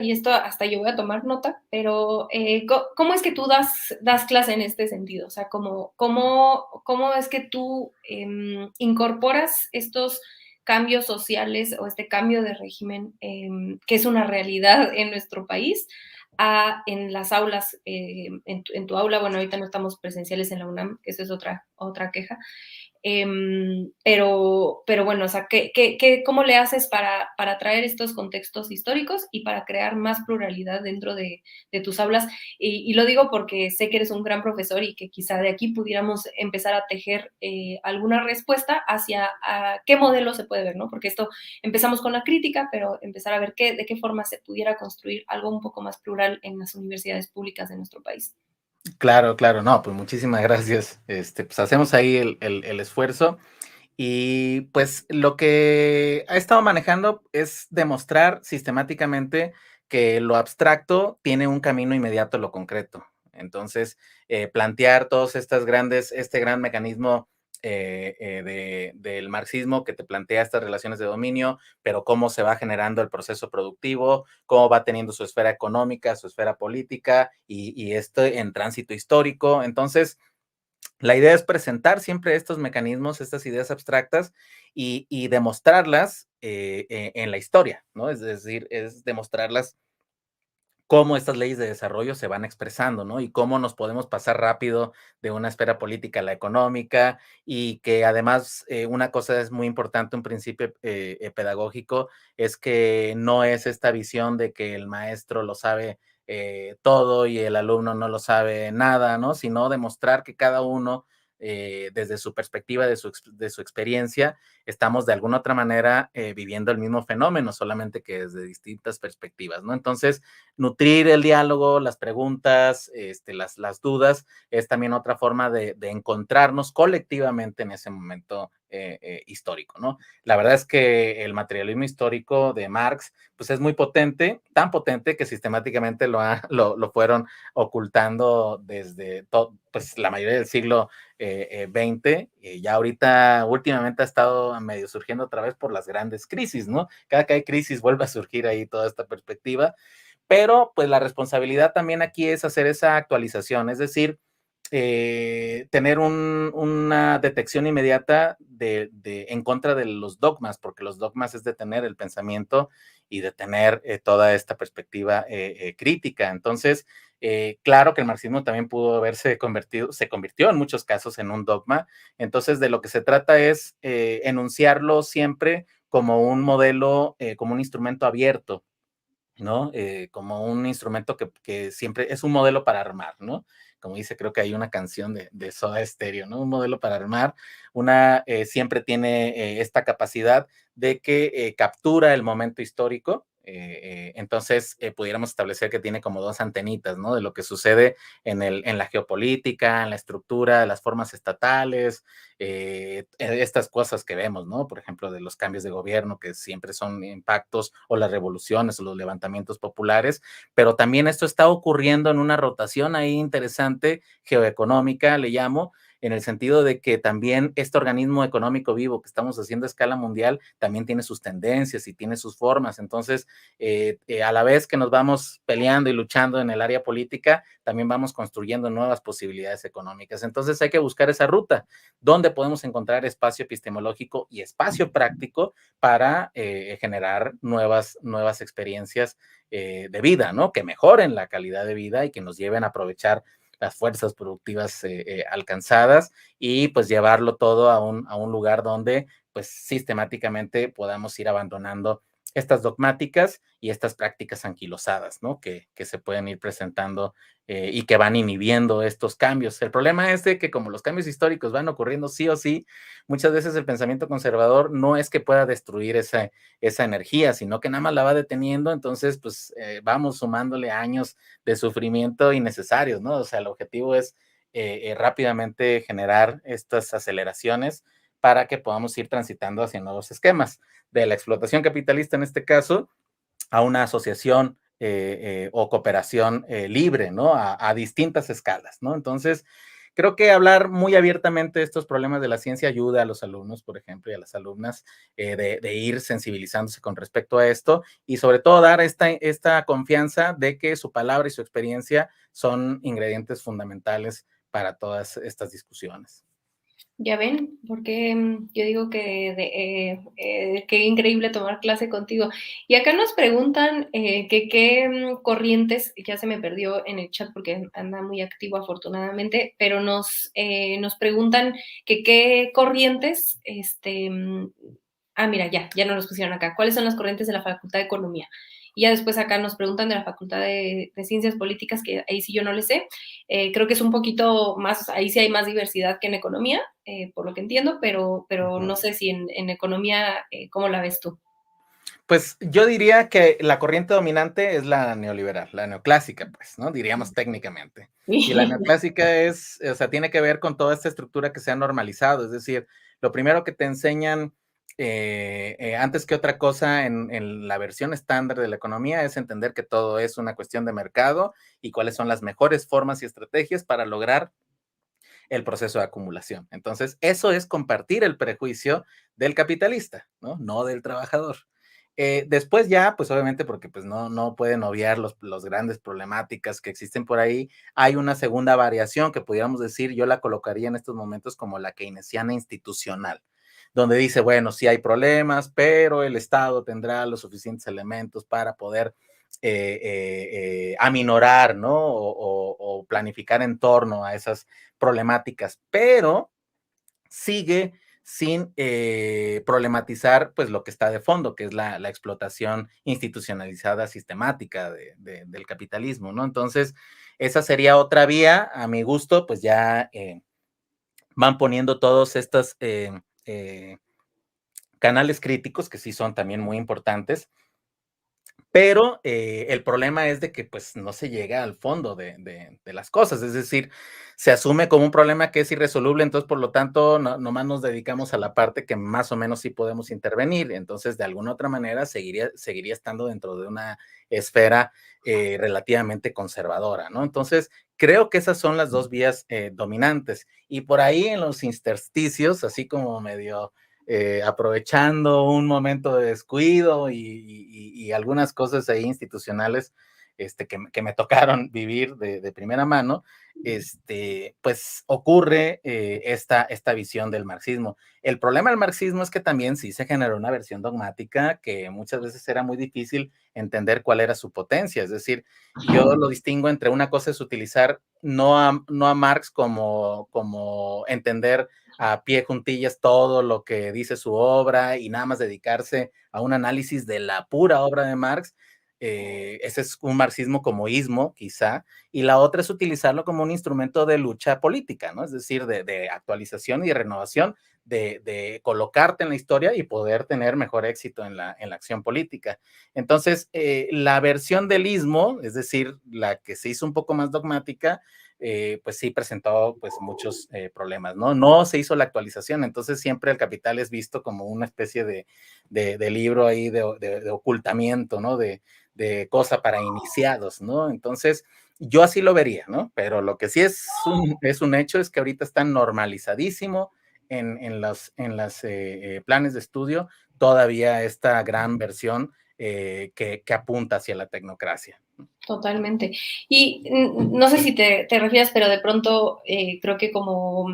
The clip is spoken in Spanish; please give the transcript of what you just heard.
y esto hasta yo voy a tomar nota, pero ¿cómo es que tú das clase en este sentido? O sea, ¿cómo es que tú incorporas estos cambios sociales o este cambio de régimen que es una realidad en nuestro país en las aulas, en tu aula? Bueno, ahorita no estamos presenciales en la UNAM, que eso es otra queja, pero bueno, o sea, ¿cómo le haces para traer estos contextos históricos y para crear más pluralidad dentro de tus aulas? Y lo digo porque sé que eres un gran profesor y que quizá de aquí pudiéramos empezar a tejer alguna respuesta hacia qué modelo se puede ver, ¿no? Porque esto empezamos con la crítica, pero empezar a ver de qué forma se pudiera construir algo un poco más plural en las universidades públicas de nuestro país. Claro, claro, no, pues muchísimas gracias. Pues hacemos ahí el esfuerzo. Y pues lo que ha estado manejando es demostrar sistemáticamente que lo abstracto tiene un camino inmediato a lo concreto. Entonces, plantear todos este gran mecanismo del marxismo que te plantea estas relaciones de dominio, pero cómo se va generando el proceso productivo, cómo va teniendo su esfera económica, su esfera política y esto en tránsito histórico. Entonces, la idea es presentar siempre estos mecanismos, estas ideas abstractas y demostrarlas en la historia, ¿no? Es decir, es demostrarlas cómo estas leyes de desarrollo se van expresando, ¿no? Y cómo nos podemos pasar rápido de una esfera política a la económica y que además una cosa es muy importante, un principio pedagógico, es que no es esta visión de que el maestro lo sabe todo y el alumno no lo sabe nada, ¿no? Sino demostrar que cada uno, desde su perspectiva, de su experiencia, estamos de alguna otra manera viviendo el mismo fenómeno, solamente que desde distintas perspectivas, ¿no? Entonces, nutrir el diálogo, las preguntas, las dudas, es también otra forma de encontrarnos colectivamente en ese momento histórico, ¿no? La verdad es que el materialismo histórico de Marx, pues es muy potente, tan potente que sistemáticamente lo fueron ocultando desde pues, la mayoría del siglo XX, ya ahorita últimamente ha estado medio surgiendo otra vez por las grandes crisis, ¿no? Cada que hay crisis vuelve a surgir ahí toda esta perspectiva, pero pues la responsabilidad también aquí es hacer esa actualización, es decir, tener una detección inmediata en contra de los dogmas, porque los dogmas es detener el pensamiento y detener toda esta perspectiva crítica. Entonces, claro que el marxismo también pudo se convirtió en muchos casos en un dogma. Entonces, de lo que se trata es enunciarlo siempre como un modelo, como un instrumento abierto, ¿no? Como un instrumento que siempre es un modelo para armar, ¿no? Como dice, creo que hay una canción de Soda Stereo, ¿no? Un modelo para armar, siempre tiene esta capacidad de que captura el momento histórico. Entonces, pudiéramos establecer que tiene como dos antenitas, ¿no? De lo que sucede en la geopolítica, en la estructura, las formas estatales, estas cosas que vemos, ¿no? Por ejemplo, de los cambios de gobierno, que siempre son impactos, o las revoluciones, o los levantamientos populares, pero también esto está ocurriendo en una rotación ahí interesante, geoeconómica, le llamo, en el sentido de que también este organismo económico vivo que estamos haciendo a escala mundial también tiene sus tendencias y tiene sus formas. Entonces, a la vez que nos vamos peleando y luchando en el área política, también vamos construyendo nuevas posibilidades económicas. Entonces, hay que buscar esa ruta donde podemos encontrar espacio epistemológico y espacio práctico para generar nuevas experiencias de vida, ¿no? Que mejoren la calidad de vida y que nos lleven a aprovechar las fuerzas productivas alcanzadas y pues llevarlo todo a un lugar donde pues sistemáticamente podamos ir abandonando estas dogmáticas y estas prácticas anquilosadas, ¿no? Que se pueden ir presentando y que van inhibiendo estos cambios. El problema es de que como los cambios históricos van ocurriendo sí o sí, muchas veces el pensamiento conservador no es que pueda destruir esa energía, sino que nada más la va deteniendo, entonces pues vamos sumándole años de sufrimiento innecesarios, ¿no? O sea, el objetivo es rápidamente generar estas aceleraciones para que podamos ir transitando hacia nuevos esquemas de la explotación capitalista en este caso a una asociación o cooperación libre, ¿no? A distintas escalas, ¿no? Entonces, creo que hablar muy abiertamente de estos problemas de la ciencia ayuda a los alumnos, por ejemplo, y a las alumnas de ir sensibilizándose con respecto a esto y sobre todo dar esta confianza de que su palabra y su experiencia son ingredientes fundamentales para todas estas discusiones. Ya ven, porque yo digo que qué increíble tomar clase contigo. Y acá nos preguntan que qué corrientes, ya se me perdió en el chat porque anda muy activo afortunadamente, pero nos preguntan que qué corrientes, mira, ya nos los pusieron acá. ¿Cuáles son las corrientes de la Facultad de Economía? Y ya después acá nos preguntan de la Facultad de Ciencias Políticas, que ahí sí yo no le sé. Creo que es un poquito más, ahí sí hay más diversidad que en economía, por lo que entiendo, pero no sé si en economía, ¿cómo la ves tú? Pues yo diría que la corriente dominante es la neoliberal, la neoclásica, pues, ¿no? Diríamos técnicamente. Y la neoclásica es, o sea, tiene que ver con toda esta estructura que se ha normalizado, es decir, lo primero que te enseñan antes que otra cosa en la versión estándar de la economía es entender que todo es una cuestión de mercado y cuáles son las mejores formas y estrategias para lograr el proceso de acumulación. Entonces, eso es compartir el prejuicio del capitalista, ¿no? No del trabajador. Después ya, pues obviamente porque pues no pueden obviar los grandes problemáticas que existen por ahí, hay una segunda variación que pudiéramos decir, yo la colocaría en estos momentos como la keynesiana institucional, donde dice, bueno, sí hay problemas, pero el Estado tendrá los suficientes elementos para poder aminorar, ¿no? O planificar en torno a esas problemáticas, pero sigue sin problematizar pues lo que está de fondo, que es la explotación institucionalizada sistemática del capitalismo, ¿no? Entonces, esa sería otra vía, a mi gusto, pues ya van poniendo todos estos canales críticos que sí son también muy importantes, pero el problema es de que pues no se llega al fondo de las cosas, es decir, se asume como un problema que es irresoluble, entonces por lo tanto nomás nos dedicamos a la parte que más o menos sí podemos intervenir, entonces de alguna otra manera seguiría estando dentro de una esfera relativamente conservadora, ¿no? Entonces creo que esas son las dos vías dominantes y por ahí en los intersticios, así como medio aprovechando un momento de descuido y algunas cosas ahí institucionales que me tocaron vivir de primera mano, pues ocurre esta visión del marxismo. El problema del marxismo es que también sí se generó una versión dogmática que muchas veces era muy difícil entender cuál era su potencia. Es decir, yo lo distingo entre una cosa es utilizar no a Marx como entender a pie juntillas todo lo que dice su obra y nada más dedicarse a un análisis de la pura obra de Marx. Ese es un marxismo como ismo, quizá, y la otra es utilizarlo como un instrumento de lucha política, ¿no? Es decir, de actualización y de renovación, de colocarte en la historia y poder tener mejor éxito en la acción política. Entonces, la versión del ismo, es decir, la que se hizo un poco más dogmática, pues sí presentó pues muchos problemas, ¿no? No se hizo la actualización, entonces siempre el capital es visto como una especie de libro ahí de ocultamiento, ¿no? De cosa para iniciados, ¿no? Entonces, yo así lo vería, ¿no? Pero lo que sí es un hecho es que ahorita está normalizadísimo en las planes de estudio todavía esta gran versión que apunta hacia la tecnocracia. Totalmente. Y no sé si te refieres, pero de pronto creo que como